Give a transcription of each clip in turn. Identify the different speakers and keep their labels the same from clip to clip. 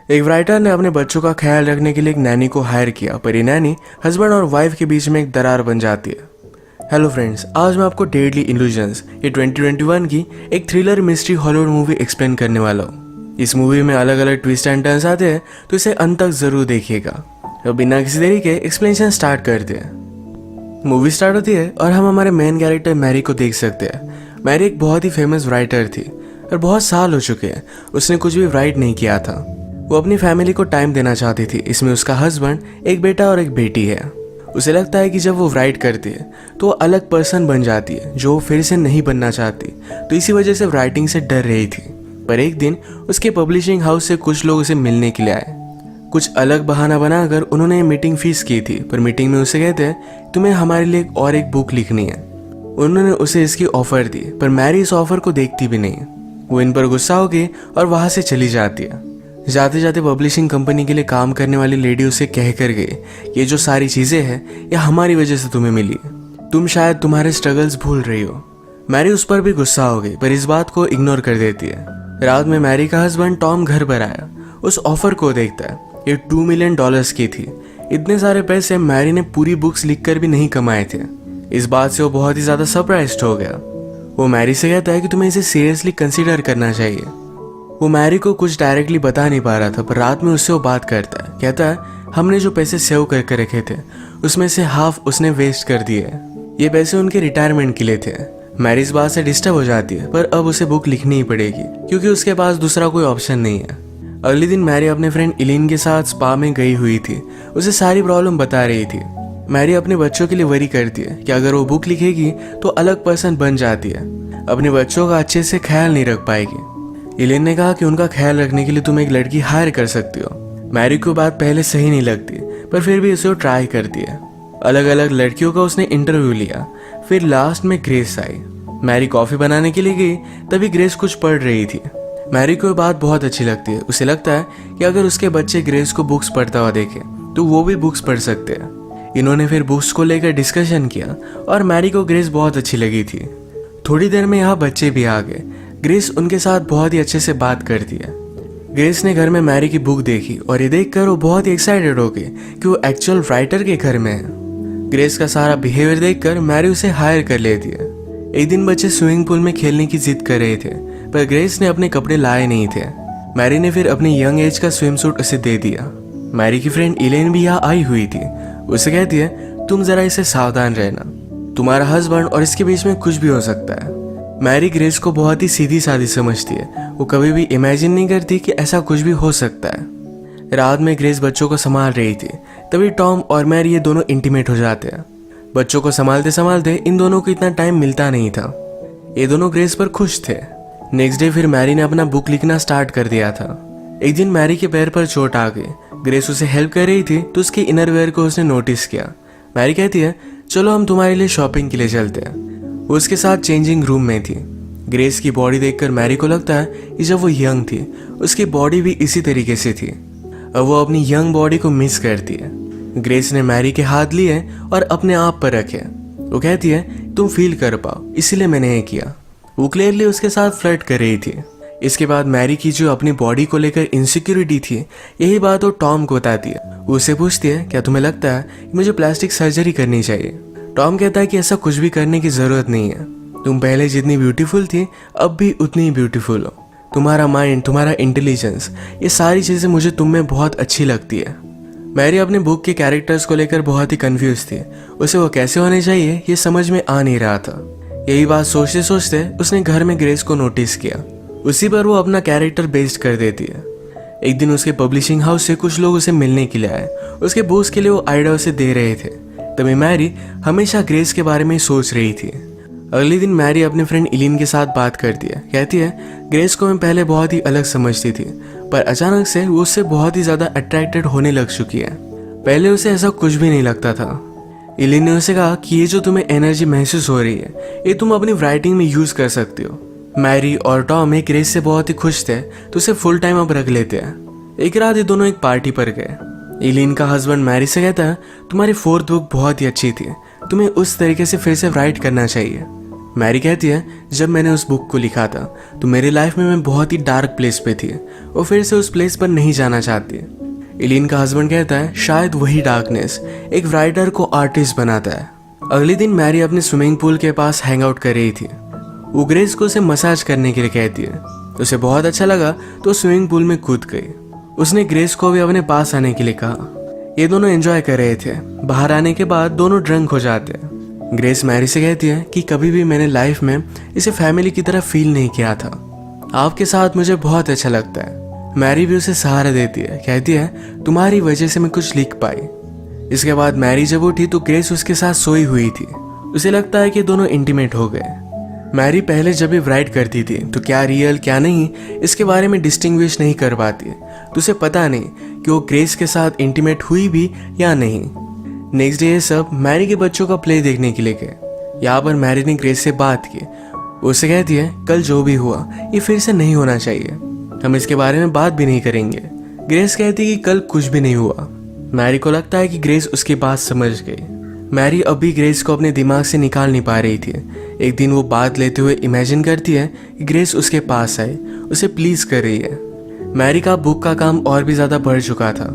Speaker 1: एक राइटर ने अपने बच्चों का ख्याल रखने के लिए एक नैनी को हायर किया, पर ये नैनी हस्बैंड और वाइफ के बीच में एक दरार बन जाती है। हेलो फ्रेंड्स, आज मैं आपको डेडली इल्यूजन्स ये 2021 की एक thriller mystery Hollywood movie explain करने वाला हूँ। इस मूवी में अलग अलग ट्विस्ट एंड टर्न्स आते हैं, तो इसे अंत तक जरूर देखिएगा। तो बिना किसी देरी के एक्सप्लेनेशन स्टार्ट करते हैं। मूवी स्टार्ट होती है और हम हमारे मेन कैरेक्टर मैरी को देख सकते हैं। मैरी एक बहुत ही फेमस राइटर थी और बहुत साल हो चुके हैं उसने कुछ भी राइट नहीं किया था। वो अपनी फैमिली को टाइम देना चाहती थी। इसमें उसका हस्बैंड, एक बेटा और एक बेटी है। उसे लगता है कि जब वो राइट करती है तो वो अलग पर्सन बन जाती है जो वो फिर से नहीं बनना चाहती, तो इसी वजह से राइटिंग से डर रही थी। पर एक दिन उसके पब्लिशिंग हाउस से कुछ लोग उसे मिलने के लिए आए। कुछ अलग बहाना बनाकर उन्होंने मीटिंग फीस की थी, पर मीटिंग में उसे कहते हैं तुम्हें हमारे लिए और एक बुक लिखनी है। उन्होंने उसे इसकी ऑफर दी, पर मैरी इस ऑफर को देखती भी नहीं। वो इन पर गुस्सा हो गई और वहां से चली जाती है। जाते जाते पब्लिशिंग कंपनी के लिए काम करने वाली लेडी उसे कह कर गई, ये जो सारी चीजें हैं ये हमारी वजह से तुम्हें मिली, तुम शायद तुम्हारे स्ट्रगल्स भूल रही हो। मैरी उस पर भी गुस्सा हो गई, पर इस बात को इग्नोर कर देती है। रात में मैरी का हस्बैंड टॉम घर पर आया। उस ऑफर को देखता है, ये $2 मिलियन की थी। इतने सारे पैसे मैरी ने पूरी बुक्स लिखकर भी नहीं कमाए थे। इस बात से वो बहुत ही ज्यादा सरप्राइज्ड हो गया। वो मैरी से कहता है कि तुम्हें इसे सीरियसली कंसीडर करना चाहिए। वो मैरी को कुछ डायरेक्टली बता नहीं पा रहा था, पर रात में उससे वो बात करता है। कहता है हमने जो पैसे सेव करके रखे थे उसमें से हाफ उसने वेस्ट कर दिए। ये पैसे उनके रिटायरमेंट के लिए थे। मैरी इस बात से डिस्टर्ब हो जाती है, पर अब उसे बुक लिखनी ही पड़ेगी क्योंकि उसके पास दूसरा कोई ऑप्शन नहीं है। अगले दिन मैरी अपने फ्रेंड इलीन के साथ स्पा में गई हुई थी। उसे सारी प्रॉब्लम बता रही थी। मैरी अपने बच्चों के लिए वरी करती है कि अगर वो बुक लिखेगी तो अलग पर्सन बन जाती है, अपने बच्चों का अच्छे से ख्याल नहीं रख पाएगी। इलेन ने कहा कि उनका ख्याल रखने के लिए तुम एक लड़की हायर कर सकती हो। मैरी को बात पहले सही नहीं लगती, पर फिर भी उसे वो ट्राई करती है। अलग अलग लड़कियों का उसने इंटरव्यू लिया। फिर लास्ट में ग्रेस आई। मैरी कॉफी बनाने के लिए गई, तभी ग्रेस कुछ पढ़ रही थी। मैरी को बात बहुत अच्छी लगती है। उसे लगता है कि अगर उसके बच्चे ग्रेस को बुक्स पढ़ता हुआ देखे तो वो भी बुक्स पढ़ सकते हैं। इन्होंने फिर बुक्स को लेकर डिस्कशन किया और मैरी को ग्रेस बहुत अच्छी लगी थी। थोड़ी देर में यहाँ बच्चे भी आ गए। ग्रेस उनके साथ बहुत ही अच्छे से बात करती है। ग्रेस ने घर में मैरी की बुक देखी और ये देखकर वो बहुत ही एक्साइटेड हो गई कि वो एक्चुअल राइटर के घर में है। ग्रेस का सारा बिहेवियर देखकर मैरी उसे हायर कर लेती है। एक दिन बच्चे स्विमिंग पूल में खेलने की जिद कर रहे थे, पर ग्रेस ने अपने कपड़े लाए नहीं थे। मैरी ने फिर अपनी यंग एज का स्विम सूट उसे दे दिया। मैरी की फ्रेंड इलेन भी यहाँ आई हुई थी। उसे कहती है तुम जरा इसे सावधान रहना, तुम्हारा हस्बैंड और इसके बीच में कुछ भी हो सकता है। मैरी ग्रेस को बहुत ही सीधी सादी समझती है। वो कभी भी इमेजिन नहीं करती कि ऐसा कुछ भी हो सकता है। रात में ग्रेस बच्चों को संभाल रही थी, तभी टॉम और मैरी ये दोनों इंटीमेट हो जाते हैं। बच्चों को संभालते संभालते इन दोनों को इतना टाइम मिलता नहीं था। ये दोनों ग्रेस पर खुश थे। नेक्स्ट डे फिर मैरी ने अपना बुक लिखना स्टार्ट कर दिया था। एक दिन मैरी के पैर पर चोट आ गई। ग्रेस उसे हेल्प कर रही थी तो उसके इनरवेयर को उसने नोटिस किया। मैरी कहती है चलो हम तुम्हारे लिए शॉपिंग के लिए चलते हैं। वो उसके साथ चेंजिंग रूम में थी। ग्रेस की बॉडी देखकर मैरी को लगता है कि जब वो यंग थी उसकी बॉडी भी इसी तरीके से थी। अब वो अपनी यंग बॉडी को मिस करती है। ग्रेस ने मैरी के हाथ लिए और अपने आप पर रखे। वो कहती है तुम फील कर पाओ इसलिए मैंने ये किया। वो क्लियरली उसके साथ फ्लर्ट कर रही थी। इसके बाद मैरी की जो अपनी बॉडी को लेकर इनसिक्योरिटी थी, यही बात वो टॉम को बताती है। वो उससे पूछती है क्या तुम्हें लगता है कि मुझे प्लास्टिक सर्जरी करनी चाहिए। टॉम कहता है कि ऐसा कुछ भी करने की जरूरत नहीं है। तुम पहले जितनी ब्यूटीफुल थी अब भी उतनी ही ब्यूटीफुल हो। तुम्हारा माइंड, तुम्हारा इंटेलिजेंस, ये सारी चीजें मुझे तुम में बहुत अच्छी लगती है। मैरी अपने बुक के कैरेक्टर्स को लेकर बहुत ही कंफ्यूज थी। उसे वो कैसे होने चाहिए ये समझ में आ नहीं रहा था। यही बात सोचते सोचते उसने घर में ग्रेस को नोटिस किया। उसी पर वो अपना कैरेक्टर बेस्ड कर देती है। एक दिन उसके पब्लिशिंग हाउस से कुछ लोग उसे मिलने के लिए आए। उसके बुक्स के लिए वो आइडिया उसे दे रहे थे। तभी मैरी हमेशा ग्रेस के बारे में सोच रही थी। अगले दिन मैरी अपने फ्रेंड इलीन के साथ बात करती है। कहती है ग्रेस को मैं पहले बहुत ही अलग समझती थी, पर अचानक से वो उससे बहुत ही ज्यादा अट्रैक्टेड होने लग चुकी है। पहले उसे ऐसा कुछ भी नहीं लगता था। इलीन ने उसे कहा कि ये जो तुम्हें एनर्जी महसूस हो रही है ये तुम अपनी राइटिंग में यूज कर सकती हो। मैरी और टॉम एक ग्रेस से बहुत ही खुश थे तो उसे फुल टाइम अब रख लेते हैं। एक रात ये दोनों एक पार्टी पर गए। इलीन का हस्बैंड मैरी से कहता है तुम्हारी 4th बुक बहुत ही अच्छी थी, तुम्हें उस तरीके से फिर से राइट करना चाहिए। मैरी कहती है, जब मैंने उस बुक को लिखा था तो मेरी लाइफ में मैं बहुत ही डार्क प्लेस पे थी और फिर से उस प्लेस पर नहीं जाना चाहती। एलिन का हस्बैंड कहता है, शायद वही डार्कनेस एक राइटर को आर्टिस्ट बनाता है। अगले दिन मैरी अपने स्विमिंग पूल के पास हैंग आउट कर रही थी। वो ग्रेस को उसे मसाज करने के लिए कहती है। उसे बहुत अच्छा लगा तो स्विमिंग पूल में कूद गई। उसने ग्रेस को भी अपने पास आने के लिए कहा। ये दोनों एंजॉय कर रहे थे। बाहर आने के बाद दोनों ड्रंक हो जाते हैं। ग्रेस मैरी से कहती है कि कभी भी मैंने लाइफ में इसे फैमिली की तरह फील नहीं किया था। आपके साथ मुझे बहुत अच्छा लगता है। मैरी भी उसे सहारा देती है, कहती है तुम्हारी वजह से मैं कुछ लिख पाई। इसके बाद मैरी जब उठी तो ग्रेस उसके साथ सोई हुई थी। उसे लगता है कि दोनों इंटीमेट हो गए। मैरी पहले जब भी राइट करती थी तो क्या रियल क्या नहीं इसके बारे में डिस्टिंग्विश नहीं कर पाती, तो उसे पता नहीं कि वो ग्रेस के साथ इंटीमेट हुई भी या नहीं। नेक्स्ट डे ये सब मैरी के बच्चों का प्ले देखने के लिए गए। यहाँ पर मैरी ने ग्रेस से बात की। उसे कहती है, कल जो भी हुआ ये फिर से नहीं होना चाहिए, हम इसके बारे में बात भी नहीं करेंगे। ग्रेस कहती है कि कल कुछ भी नहीं हुआ। मैरी को लगता है कि ग्रेस उसकी बात समझ गई। मैरी अब भी ग्रेस को अपने दिमाग से निकाल नहीं पा रही थी। एक दिन वो बात लेते हुए इमेजिन करती है कि ग्रेस उसके पास आए, उसे प्लीज कर रही है। मैरी का बुक का काम और भी ज्यादा बढ़ चुका था।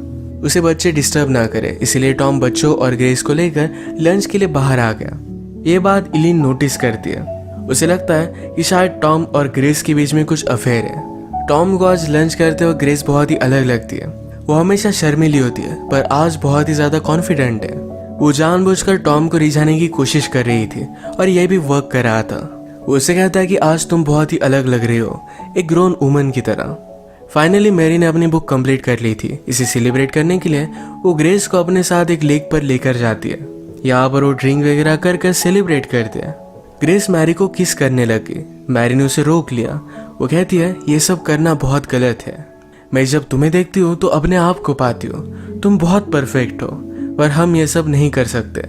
Speaker 1: उसे बच्चे डिस्टर्ब ना करे, इसलिए टॉम बच्चों और ग्रेस को लेकर लंच के लिए बाहर आ गया। ये बात एलिन नोटिस करती है। उसे लगता है कि शायद टॉम और ग्रेस के बीच में कुछ अफेयर है। टॉम को आज लंच करते हुए ग्रेस बहुत ही अलग लगती है। वो हमेशा शर्मीली होती है पर आज बहुत ही ज्यादा कॉन्फिडेंट है। वो जानबूझकर टॉम को रिझाने की कोशिश कर रही थी और यह भी वर्क कर रहा था। वो उसे कहता है कि आज तुम बहुत ही अलग लग रही हो, एक ग्रोन वुमन की तरह। फाइनली मैरी ने अपनी बुक कंप्लीट कर ली थी। इसे सेलिब्रेट करने के लिए वो ग्रेस को अपने साथ एक लेक पर लेकर जाती है। यहाँ पर वो ड्रिंक वगैरह कर सेलिब्रेट करते हैं। ग्रेस मैरी को किस करने लगी। मैरी ने उसे रोक लिया। वो कहती है, ये सब करना बहुत गलत है। मैं जब तुम्हें देखती हूँ तो अपने आप को पाती हूँ। तुम बहुत परफेक्ट हो, पर हम ये सब नहीं कर सकते।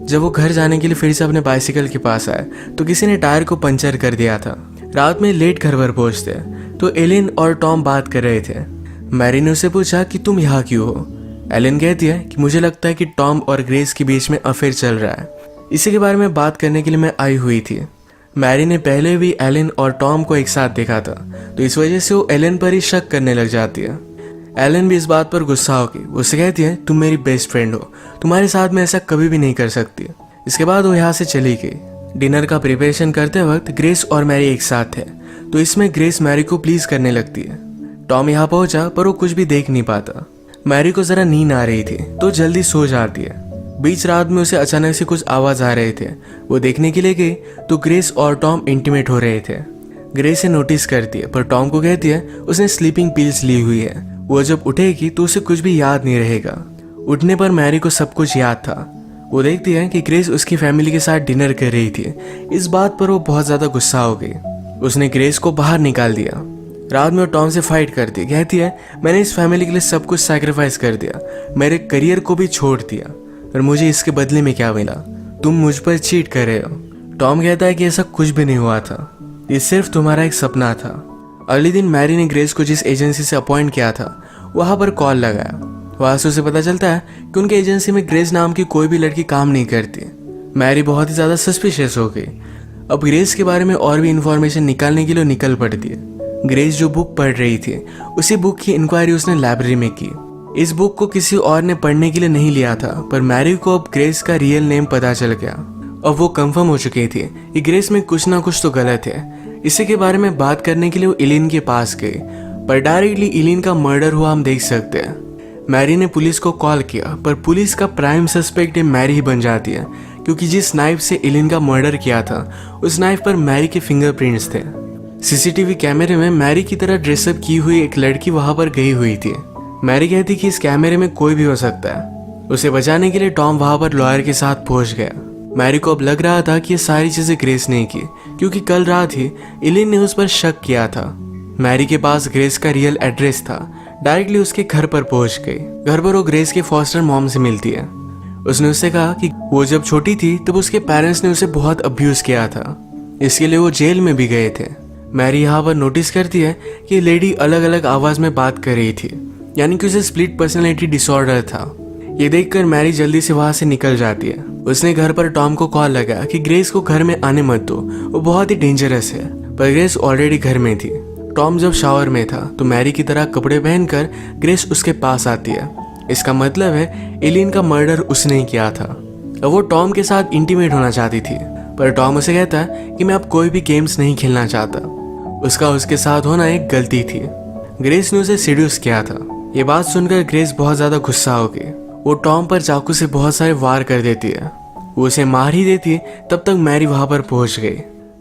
Speaker 1: जब वो घर जाने के लिए फिर से अपने बाइसिकल के पास आए तो किसी ने टायर को पंचर कर दिया था। रात में लेट घर पर पहुंचते तो एलिन और टॉम बात कर रहे थे। मैरी ने उसे पूछा कि तुम यहाँ क्यों हो। एलिन कहती है कि मुझे लगता है कि टॉम और ग्रेस के बीच में अफेयर चल रहा है, इसी के बारे में बात करने के लिए मैं आई हुई थी। मैरी ने पहले भी एलिन और टॉम को एक साथ देखा था, तो इस वजह से वो एलिन पर ही शक करने लग जाती है। एलिन भी इस बात पर गुस्सा होगी। उससे कहती है, तुम मेरी बेस्ट फ्रेंड हो, तुम्हारे साथ मैं ऐसा कभी भी नहीं कर सकती। इसके बाद वो यहाँ से चली गई। डिनर का प्रिपरेशन करते वक्त ग्रेस और मैरी एक साथ थे, तो इसमें ग्रेस मैरी को प्लीज करने लगती है। टॉम यहाँ पहुंचा पर वो कुछ भी देख नहीं पाता। मैरी को जरा नींद आ रही थी तो जल्दी सो जाती है। बीच रात में उसे अचानक से कुछ आवाज आ रहे थे। वो देखने के लिए गई तो ग्रेस और टॉम इंटीमेट हो रहे थे। ग्रेस से नोटिस करती है पर टॉम को कहती है उसने स्लीपिंग पिल्स ली हुई है, वो जब उठेगी तो उसे कुछ भी याद नहीं रहेगा। उठने पर मैरी को सब कुछ याद था। वो देखती है कि ग्रेस उसकी फैमिली के साथ डिनर कर रही थी। इस बात पर वो बहुत ज्यादा गुस्सा हो गई। उसने ग्रेस को बाहर निकाल दिया। रात में वो टॉम से फाइट करती, कहती है मैंने इस फैमिली के लिए सब कुछ सैक्रिफाइस कर दिया, मेरे करियर को भी छोड़ दिया, और मुझे इसके बदले में क्या मिला? तुम मुझ पर चीट कर रहे हो। टॉम कहता है कि ऐसा कुछ भी नहीं हुआ था, ये सिर्फ तुम्हारा एक सपना था। अगले दिन मैरी ने ग्रेस को जिस एजेंसी से अपॉइंट किया था वहां पर कॉल लगाया। वहां से उसे पता चलता है कि उनके एजेंसी में ग्रेस नाम की कोई भी लड़की काम नहीं करती। मैरी बहुत ही ज्यादा सस्पिशियस हो गई। अब ग्रेस के बारे में और भी इंफॉर्मेशन निकालने के लिए निकल पड़ती है। ग्रेस जो बुक पढ़ रही थी उसी बुक की इंक्वायरी उसने लाइब्रेरी में की। इस बुक को किसी और ने पढ़ने के लिए नहीं लिया था, पर मैरी को अब ग्रेस का रियल नेम पता चल गया। अब वो कंफर्म हो चुकी थी कि ग्रेस में कुछ ना कुछ तो गलत है। इसी के बारे में बात करने के लिए वो एलिन के पास गई, पर डायरेक्टली एलिन का मर्डर हुआ हम देख सकते हैं। मैरी ने पुलिस को कॉल किया, पर पुलिस का प्राइम सस्पेक्ट मैरी ही बन जाती है, क्योंकि जिस नाइफ से एलिन का मर्डर किया था उस नाइफ पर मैरी के फिंगरप्रिंट्स थे। सीसीटीवी कैमरे में मैरी की तरह ड्रेसअप की हुई एक लड़की वहां पर गई हुई थी। मैरी कहती कि इस कैमरे में कोई भी हो सकता है। उसे बचाने के लिए टॉम वहां पर लॉयर के साथ पहुंच गया। मैरी को अब लग रहा था कि ये सारी चीजें ग्रेस ने की, क्योंकि कल रात ही एलिन ने उस पर शक किया था। मैरी के पास ग्रेस का रियल एड्रेस था। डायरेक्टली उसके घर पर पहुंच गई। घर पर वो ग्रेस के फॉस्टर मॉम से मिलती है। उसने उससे कहा कि वो जब छोटी थी तब उसके पेरेंट्स ने उसे बहुत अब्यूज किया था, इसके लिए वो जेल में भी गए थे। मैरी यहाँ पर नोटिस करती है कि लेडी अलग अलग आवाज में बात कर रही थी, यानी कि उसे स्प्लिट पर्सनैलिटी डिसऑर्डर था। ये देखकर मैरी जल्दी से वहां से निकल जाती है। उसने घर पर टॉम को कॉल लगाया कि ग्रेस को घर में आने मत दो, वो बहुत ही डेंजरस है। पर ग्रेस ऑलरेडी घर में थी। टॉम जब शावर में था तो मैरी की तरह कपड़े पहनकर ग्रेस उसके पास आती है। इसका मतलब है एलिन का मर्डर उसने ही किया था। अब वो टॉम के साथ इंटीमेट होना चाहती थी, पर टॉम उसे कहता है कि मैं अब कोई भी गेम्स नहीं खेलना चाहता। उसका उसके साथ होना एक गलती थी। ग्रेस ने उसे सीड्यूस किया था। ये बात सुनकर ग्रेस बहुत ज्यादा गुस्सा हो गई। वो टॉम पर चाकू से बहुत सारे वार कर देती है। वो उसे मार ही देती है, तब तक मैरी वहां पर पहुंच गई।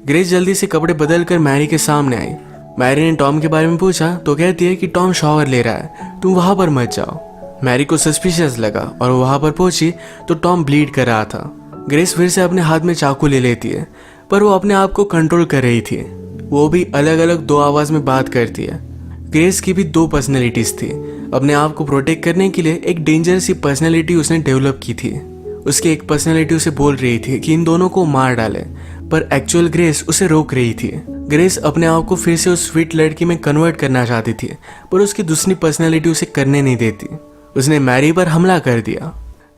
Speaker 1: ग्रेस जल्दी से कपड़े बदल कर मैरी के सामने आई। मैरी ने टॉम के बारे में पूछा तो कहती है कि टॉम शावर ले रहा है, तुम वहां पर मत जाओ। मैरी को सस्पिशियस लगा और वो वहां पर पहुंची तो टॉम ब्लीड कर रहा था। ग्रेस फिर से अपने हाथ में चाकू ले लेती है, पर वो अपने आप को कंट्रोल कर रही थी। वो भी अलग अलग दो आवाज में बात करती है। ग्रेस की भी दो पर्सनैलिटीज थी। अपने आप को प्रोटेक्ट करने के लिए एक डेंजरस सी पर्सनैलिटी उसने डेवलप की थी। उसकी एक पर्सनैलिटी उसे बोल रही थी कि इन दोनों को मार डाले, पर एक्चुअल ग्रेस उसे रोक रही थी। ग्रेस अपने आप को फिर से उस स्वीट लड़की में कन्वर्ट करना चाहती थी, पर उसकी दूसरी पर्सनैलिटी उसे करने नहीं देती। उसने मैरी पर हमला कर दिया।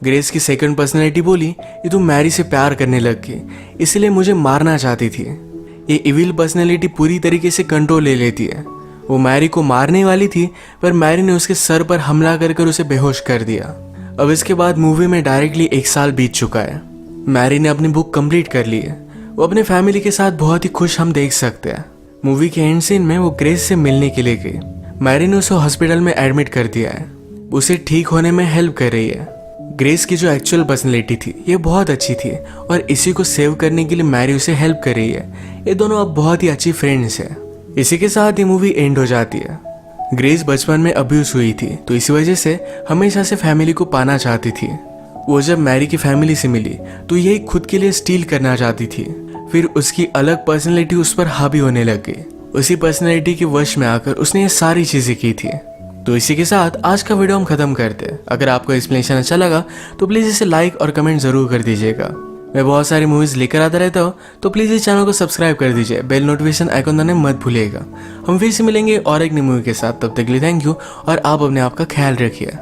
Speaker 1: ग्रेस की सेकंड पर्सनैलिटी बोली कि तुम मैरी से प्यार करने लग गई, इसलिए मुझे मारना चाहती थी। ये इविल पर्सनैलिटी पूरी तरीके से कंट्रोल ले लेती है। वो मैरी को मारने वाली थी, पर मैरी ने उसके सर पर हमला कर उसे बेहोश कर दिया। अब इसके बाद मूवी में डायरेक्टली 1 साल बीत चुका है। मैरी ने अपनी बुक कंप्लीट कर ली है। वो अपने फैमिली के साथ बहुत ही खुश हम देख सकते हैं। मूवी के एंड सीन में वो ग्रेस से मिलने के लिए गई। मैरी ने उसे हॉस्पिटल में एडमिट कर दिया है। उसे ठीक होने में हेल्प कर रही है। ग्रेस की जो एक्चुअल पर्सनैलिटी थी ये बहुत अच्छी थी और इसी को सेव करने के लिए मैरी उसे हेल्प कर रही है। ये दोनों अब बहुत ही अच्छी फ्रेंड्स है। इसी के साथ ये मूवी एंड हो जाती है। ग्रेस बचपन में अब्यूज हुई थी, तो इसी वजह से हमेशा से फैमिली को पाना चाहती थी। वो जब मैरी की फैमिली से मिली तो यही खुद के लिए स्टील करना चाहती थी। फिर उसकी अलग पर्सनैलिटी उस पर हावी होने लग गई। उसी पर्सनैलिटी के वश में आकर उसने ये सारी चीजें की थी। तो इसी के साथ आज का वीडियो हम खत्म करते हैं। अगर आपको एक्सप्लेनेशन अच्छा लगा तो प्लीज इसे लाइक और कमेंट जरूर कर दीजिएगा। मैं बहुत सारी मूवीज लेकर आता रहता हूँ, तो प्लीज इस चैनल को सब्सक्राइब कर दीजिए। बेल नोटिफिकेशन आइकन दबाना मत भूलिएगा। हम फिर से मिलेंगे और एक नई मूवी के साथ। तब तक के लिए थैंक यू और आप अपने आप का ख्याल रखिए।